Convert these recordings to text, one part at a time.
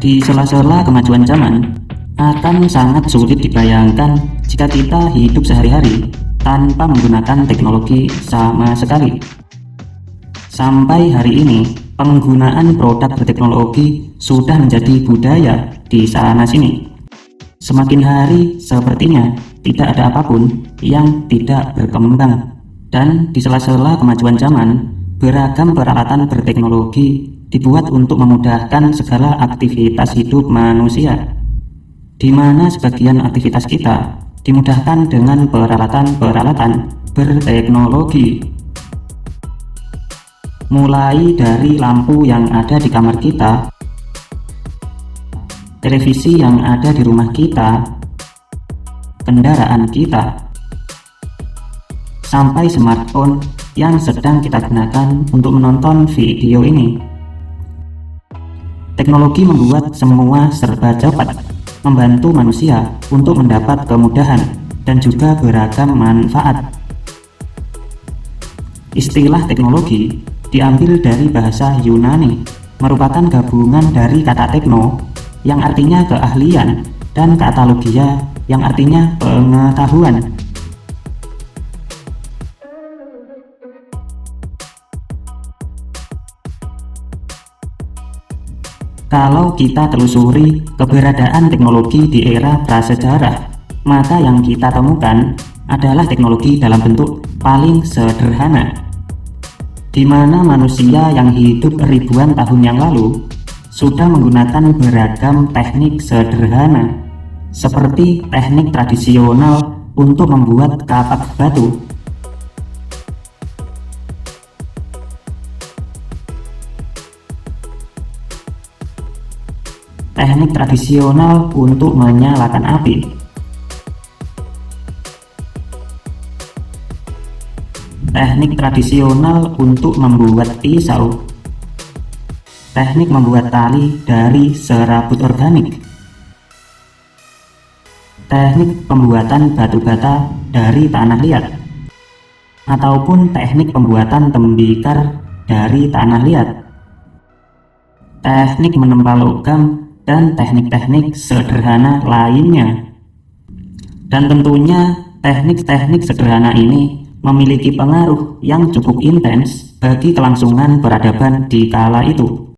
Di sela-sela kemajuan zaman, akan sangat sulit dibayangkan jika kita hidup sehari-hari tanpa menggunakan teknologi sama sekali. Sampai hari ini, penggunaan produk berteknologi sudah menjadi budaya di sana-sini. Semakin hari, sepertinya tidak ada apapun yang tidak berkembang. Dan di sela-sela kemajuan zaman, beragam peralatan berteknologi dibuat untuk memudahkan segala aktivitas hidup manusia, di mana sebagian aktivitas kita dimudahkan dengan peralatan-peralatan berteknologi. Mulai dari lampu yang ada di kamar kita, televisi yang ada di rumah kita, kendaraan kita, sampai smartphone yang sedang kita gunakan untuk menonton video ini. Teknologi membuat semua serba cepat, membantu manusia untuk mendapat kemudahan dan juga beragam manfaat. Istilah teknologi diambil dari bahasa Yunani, merupakan gabungan dari kata tekno yang artinya keahlian dan kata logia yang artinya pengetahuan. Kalau kita telusuri keberadaan teknologi di era prasejarah, maka yang kita temukan adalah teknologi dalam bentuk paling sederhana, di mana manusia yang hidup ribuan tahun yang lalu sudah menggunakan beragam teknik sederhana, seperti teknik tradisional untuk membuat kapak batu, teknik tradisional untuk menyalakan api, teknik tradisional untuk membuat pisau, teknik membuat tali dari serabut organik, teknik pembuatan batu bata dari tanah liat, ataupun teknik pembuatan tembikar dari tanah liat, teknik menempa logam, dan teknik-teknik sederhana lainnya. Dan tentunya teknik-teknik sederhana ini memiliki pengaruh yang cukup intens bagi kelangsungan peradaban di kala itu.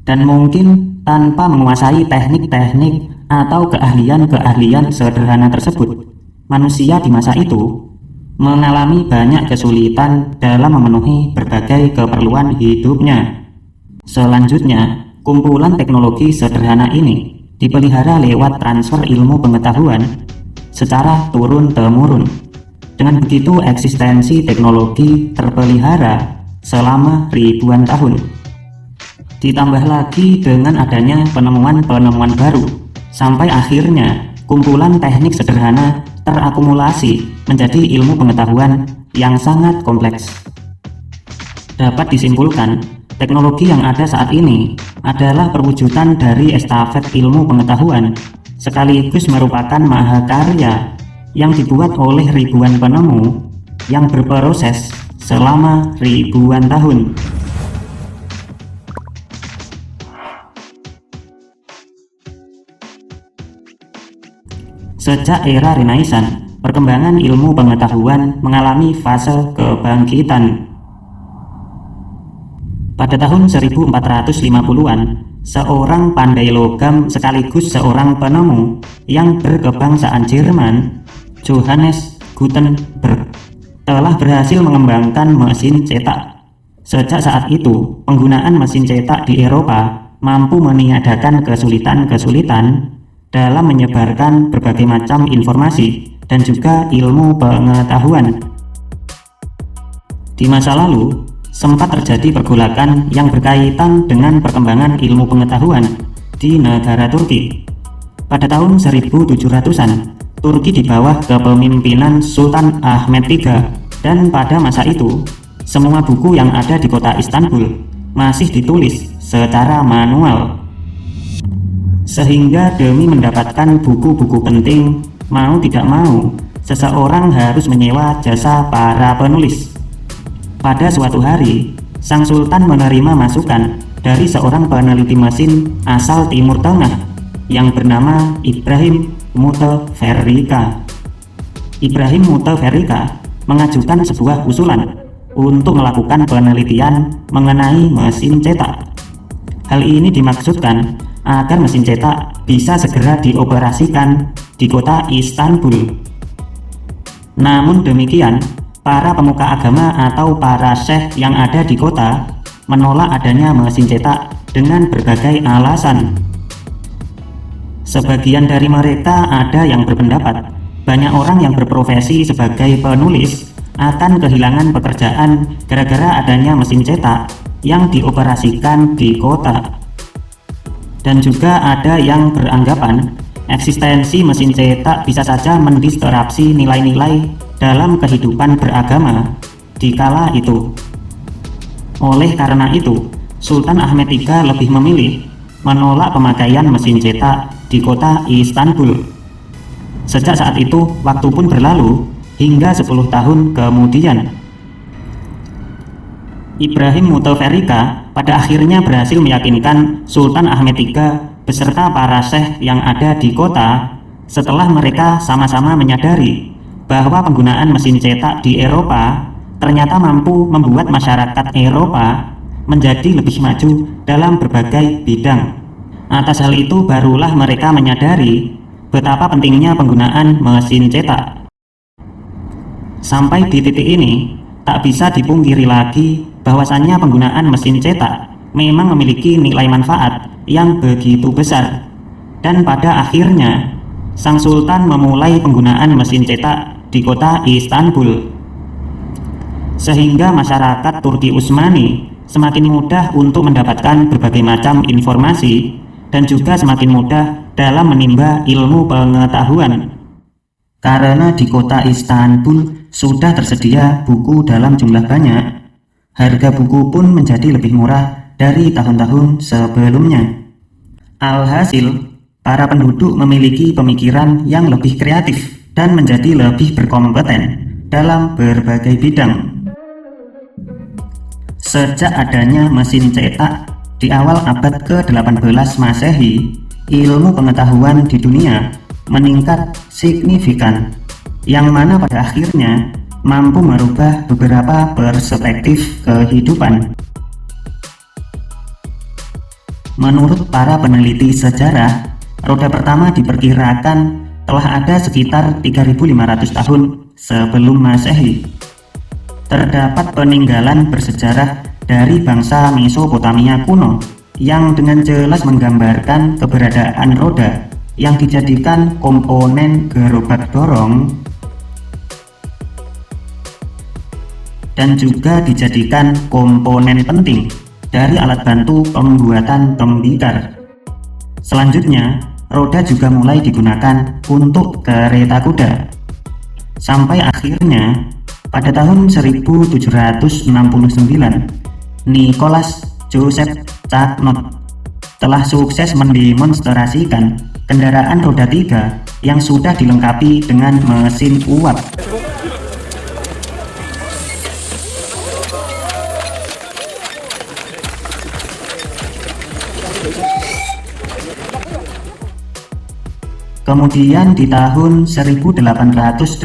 Dan mungkin tanpa menguasai teknik-teknik atau keahlian-keahlian sederhana tersebut, manusia di masa itu mengalami banyak kesulitan dalam memenuhi berbagai keperluan hidupnya. Selanjutnya, kumpulan teknologi sederhana ini dipelihara lewat transfer ilmu pengetahuan secara turun-temurun. Dengan begitu, eksistensi teknologi terpelihara selama ribuan tahun. Ditambah lagi dengan adanya penemuan-penemuan baru, sampai akhirnya kumpulan teknik sederhana terakumulasi menjadi ilmu pengetahuan yang sangat kompleks. Dapat disimpulkan, teknologi yang ada saat ini adalah perwujudan dari estafet ilmu pengetahuan, sekaligus merupakan mahakarya yang dibuat oleh ribuan penemu yang berproses selama ribuan tahun. Sejak era Renaissance, perkembangan ilmu pengetahuan mengalami fase kebangkitan. Pada tahun 1450-an, seorang pandai logam sekaligus seorang penemu yang berkebangsaan Jerman, Johannes Gutenberg, telah berhasil mengembangkan mesin cetak. Sejak saat itu, penggunaan mesin cetak di Eropa mampu meniadakan kesulitan-kesulitan dalam menyebarkan berbagai macam informasi dan juga ilmu pengetahuan. Di masa lalu, sempat terjadi pergolakan yang berkaitan dengan perkembangan ilmu pengetahuan di negara Turki. Pada tahun 1700-an, Turki di bawah kepemimpinan Sultan Ahmed III, dan pada masa itu, semua buku yang ada di kota Istanbul masih ditulis secara manual. Sehingga demi mendapatkan buku-buku penting, mau tidak mau, seseorang harus menyewa jasa para penulis. Pada suatu hari, sang sultan menerima masukan dari seorang peneliti mesin asal Timur Tengah yang bernama Ibrahim Mutaferrika. Ibrahim Mutaferrika mengajukan sebuah usulan untuk melakukan penelitian mengenai mesin cetak. Hal ini dimaksudkan agar mesin cetak bisa segera dioperasikan di kota Istanbul. Namun demikian, para pemuka agama atau para syekh yang ada di kota menolak adanya mesin cetak dengan berbagai alasan. Sebagian dari mereka ada yang berpendapat banyak orang yang berprofesi sebagai penulis akan kehilangan pekerjaan gara-gara adanya mesin cetak yang dioperasikan di kota. Dan juga ada yang beranggapan eksistensi mesin cetak bisa saja mendistorsi nilai-nilai dalam kehidupan beragama di kala itu. Oleh karena itu, Sultan Ahmed III lebih memilih menolak pemakaian mesin cetak di kota Istanbul. Sejak saat itu, waktu pun berlalu hingga 10 tahun kemudian. Ibrahim Mutaferrika pada akhirnya berhasil meyakinkan Sultan Ahmed III beserta para syekh yang ada di kota setelah mereka sama-sama menyadari bahwa penggunaan mesin cetak di Eropa ternyata mampu membuat masyarakat Eropa menjadi lebih maju dalam berbagai bidang. Atas hal itu barulah mereka menyadari betapa pentingnya penggunaan mesin cetak. Sampai di titik ini, tak bisa dipungkiri lagi bahwasannya penggunaan mesin cetak memang memiliki nilai manfaat yang begitu besar. Dan pada akhirnya, sang sultan memulai penggunaan mesin cetak di kota Istanbul. Sehingga masyarakat Turki Utsmani semakin mudah untuk mendapatkan berbagai macam informasi dan juga semakin mudah dalam menimba ilmu pengetahuan. Karena di kota Istanbul sudah tersedia buku dalam jumlah banyak, harga buku pun menjadi lebih murah dari tahun-tahun sebelumnya. Alhasil, para penduduk memiliki pemikiran yang lebih kreatif dan menjadi lebih berkompeten dalam berbagai bidang. Sejak adanya mesin cetak di awal abad ke-18 Masehi, ilmu pengetahuan di dunia meningkat signifikan, yang mana pada akhirnya mampu merubah beberapa perspektif kehidupan. Menurut para peneliti sejarah, roda pertama diperkirakan telah ada sekitar 3.500 tahun sebelum Masehi. Terdapat peninggalan bersejarah dari bangsa Mesopotamia kuno yang dengan jelas menggambarkan keberadaan roda yang dijadikan komponen gerobak dorong dan juga dijadikan komponen penting dari alat bantu pembuatan tembikar. Selanjutnya, roda juga mulai digunakan untuk kereta kuda. Sampai akhirnya, pada tahun 1769, Nicholas Joseph Carnot telah sukses mendemonstrasikan kendaraan roda 3 yang sudah dilengkapi dengan mesin uap. Kemudian di tahun 1885,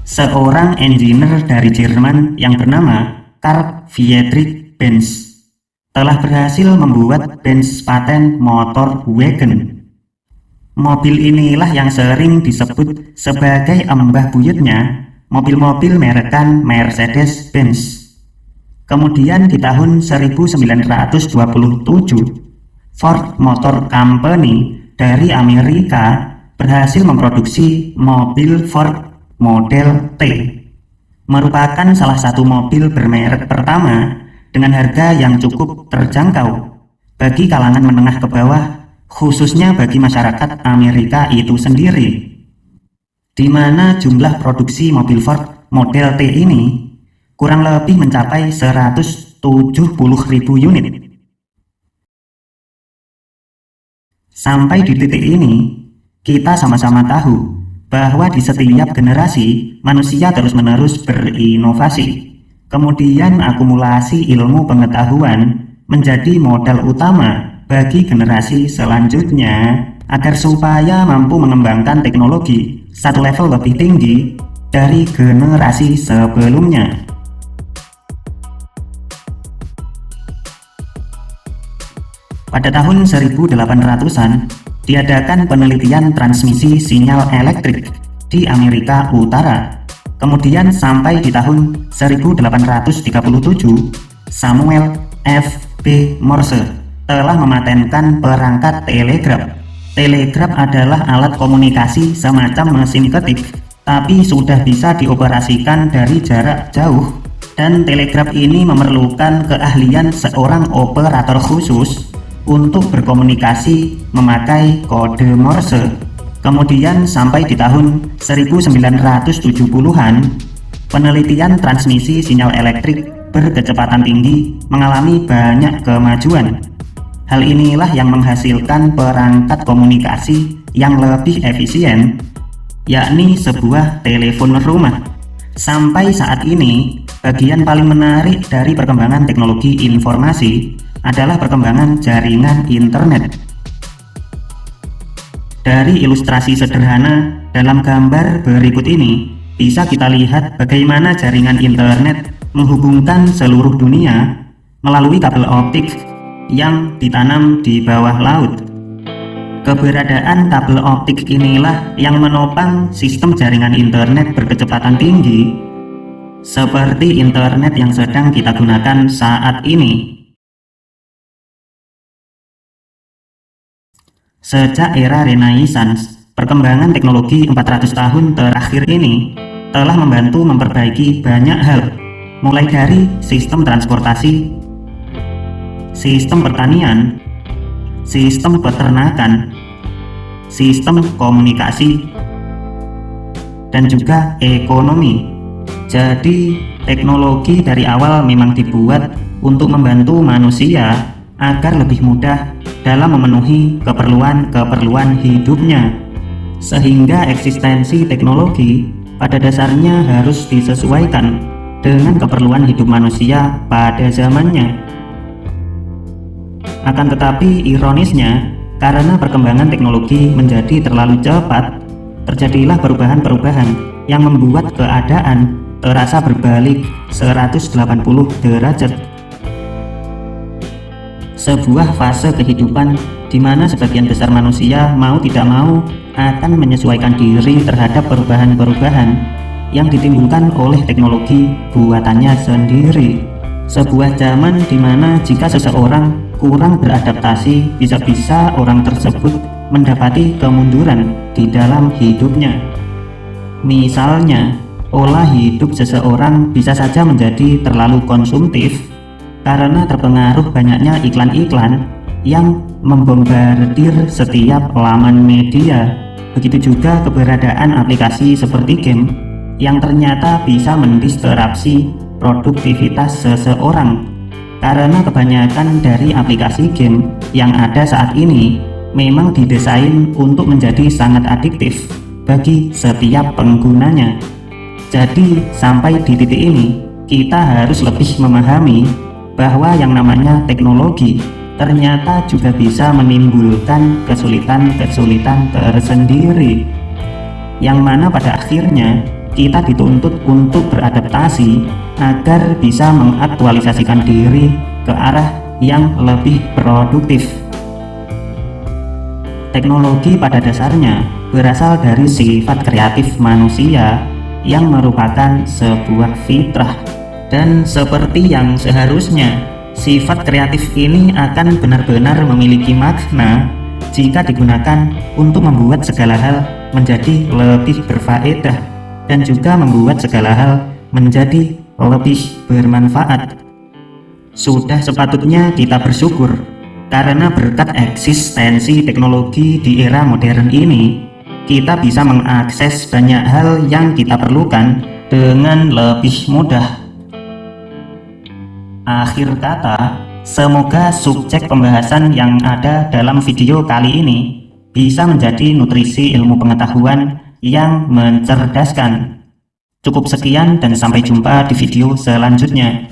seorang engineer dari Jerman yang bernama Carl Friedrich Benz telah berhasil membuat Benz paten motor wagon. Mobil inilah yang sering disebut sebagai embah buyutnya mobil-mobil merekan Mercedes-Benz. Kemudian di tahun 1927, Ford Motor Company dari Amerika berhasil memproduksi mobil Ford Model T, merupakan salah satu mobil bermerek pertama dengan harga yang cukup terjangkau bagi kalangan menengah ke bawah, khususnya bagi masyarakat Amerika itu sendiri, di mana jumlah produksi mobil Ford Model T ini kurang lebih mencapai 170.000 unit. Sampai di titik ini, kita sama-sama tahu bahwa di setiap generasi manusia terus-menerus berinovasi, kemudian akumulasi ilmu pengetahuan menjadi modal utama bagi generasi selanjutnya agar supaya mampu mengembangkan teknologi satu level lebih tinggi dari generasi sebelumnya. Pada tahun 1800-an, diadakan penelitian transmisi sinyal elektrik di Amerika Utara. Kemudian sampai di tahun 1837, Samuel F. B. Morse telah mematenkan perangkat telegraf. Telegraf adalah alat komunikasi semacam mesin ketik, tapi sudah bisa dioperasikan dari jarak jauh. Dan telegraf ini memerlukan keahlian seorang operator khusus untuk berkomunikasi memakai kode Morse. Kemudian sampai di tahun 1970-an, penelitian transmisi sinyal elektrik berkecepatan tinggi mengalami banyak kemajuan. Hal inilah yang menghasilkan perangkat komunikasi yang lebih efisien, yakni sebuah telepon rumah. Sampai saat ini, bagian paling menarik dari perkembangan teknologi informasi adalah perkembangan jaringan internet. Dari ilustrasi sederhana dalam gambar berikut ini, bisa kita lihat bagaimana jaringan internet menghubungkan seluruh dunia melalui kabel optik yang ditanam di bawah laut. Keberadaan kabel optik inilah yang menopang sistem jaringan internet berkecepatan tinggi, seperti internet yang sedang kita gunakan saat ini. Sejak era Renaissance, perkembangan teknologi 400 tahun terakhir ini telah membantu memperbaiki banyak hal, mulai dari sistem transportasi, sistem pertanian, sistem peternakan, sistem komunikasi, dan juga ekonomi. Jadi, teknologi dari awal memang dibuat untuk membantu manusia agar lebih mudah dalam memenuhi keperluan-keperluan hidupnya, sehingga eksistensi teknologi pada dasarnya harus disesuaikan dengan keperluan hidup manusia pada zamannya. Akan tetapi ironisnya, karena perkembangan teknologi menjadi terlalu cepat, terjadilah perubahan-perubahan yang membuat keadaan terasa berbalik 180 derajat. Sebuah fase kehidupan di mana sebagian besar manusia mau tidak mau akan menyesuaikan diri terhadap perubahan-perubahan yang ditimbulkan oleh teknologi buatannya sendiri. Sebuah zaman di mana jika seseorang kurang beradaptasi, bisa-bisa orang tersebut mendapati kemunduran di dalam hidupnya. Misalnya, pola hidup seseorang bisa saja menjadi terlalu konsumtif karena terpengaruh banyaknya iklan-iklan yang membombardir setiap laman media. Begitu juga keberadaan aplikasi seperti game yang ternyata bisa mendistraksi produktivitas seseorang. Karena kebanyakan dari aplikasi game yang ada saat ini memang didesain untuk menjadi sangat adiktif bagi setiap penggunanya. Jadi sampai di titik ini, kita harus lebih memahami bahwa yang namanya teknologi ternyata juga bisa menimbulkan kesulitan-kesulitan tersendiri, yang mana pada akhirnya kita dituntut untuk beradaptasi agar bisa mengaktualisasikan diri ke arah yang lebih produktif. Teknologi pada dasarnya berasal dari sifat kreatif manusia yang merupakan sebuah fitrah. Dan seperti yang seharusnya, sifat kreatif ini akan benar-benar memiliki makna jika digunakan untuk membuat segala hal menjadi lebih berfaedah dan juga membuat segala hal menjadi lebih bermanfaat. Sudah sepatutnya kita bersyukur karena berkat eksistensi teknologi di era modern ini, kita bisa mengakses banyak hal yang kita perlukan dengan lebih mudah. Akhir kata, semoga subjek pembahasan yang ada dalam video kali ini bisa menjadi nutrisi ilmu pengetahuan yang mencerdaskan. Cukup sekian dan sampai jumpa di video selanjutnya.